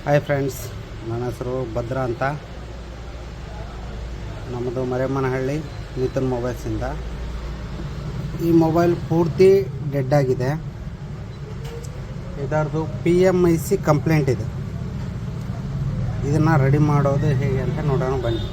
Hi friends, ನನ್ನ ಹೆಸರು ಭದ್ರ ಅಂತ. ನಮ್ಮದು ಮರೆಮ್ಮನಹಳ್ಳಿ ಮಿಥುನ್ ಮೊಬೈಲ್ಸಿಂದ. ಈ ಮೊಬೈಲ್ ಪೂರ್ತಿ ಡೆಡ್ ಆಗಿದೆ. ಇದರದು PMIC ಕಂಪ್ಲೇಂಟ್ ಇದೆ. ಇದನ್ನು ರೆಡಿ ಮಾಡೋದು ಹೇಗೆ ಅಂತ ನೋಡೋಣ ಬನ್ನಿ.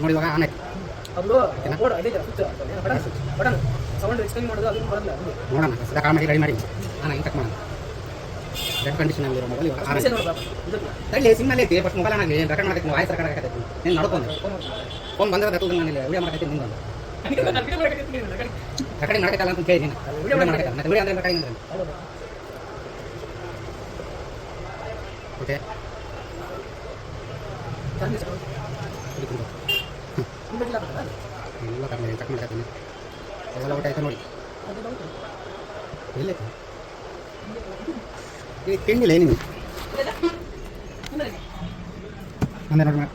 ನೋಡಿ ಇವಾಗ ಆನ್ ಆಯ್ತು. ನೋಡೋಣ ಸದಾ ಕಾಲ್ ಮಾಡಿ ರೆಡಿ ಮಾಡಿ ನಾನು ಹಿಂಗೆ ಕಟ್ ಮಾಡೋಣ. ರೆಡ್ ಕಂಡೀಷನಲ್ಲಿರೋ ಮೊಬೈಲ್ ಇವಾಗ ತಳ್ಳಿ ಸಿಮ್ಮಲ್ಲಿ ಐತಿ. ಫಸ್ಟ್ ಮೊಬೈಲ್ ನಾನು ರೆಕಾರ್ಡ್ ಮಾಡಕ್ಕೆ ವಾಯ್ಸ್ ರೆಕಾರ್ಡ್ ಆಗತ್ತೆ. ನೀನು ನಡ್ಕೊಂಡು ಫೋನ್ ಬಂದ್ರೆ ನಾನು ವಿಡಿಯೋ ಮಾಡಕ್ಕೆ ನಿಂಗೆ ರೆಕಾರ್ಡಿಂಗ್ ಮಾಡಬೇಕಲ್ಲ ಅಂತ ಕೇಳಿ ನೀನು ವಿಡಿಯೋ ಮಾಡಬೇಕಲ್ಲ. ಮತ್ತೆ ವಿಡಿಯೋ ಅಂದ್ರೆ ರೆಕಾರ್ಡಿಂಗ್ ಅಂದ್ರೆ ಓಕೆ ಎಲ್ಲ ಕಮ್ಮಿ ಚೆಕ್ ಮಾಡ್ತೀನಿ. ಎಲ್ಲ ಊಟ ಆಯ್ತು ನೋಡಿ. ಇಲ್ಲ ತಿಂಡಿಲ್ಲ ಏನಿಲ್ಲ ಅಂದರೆ ನೋಡಿ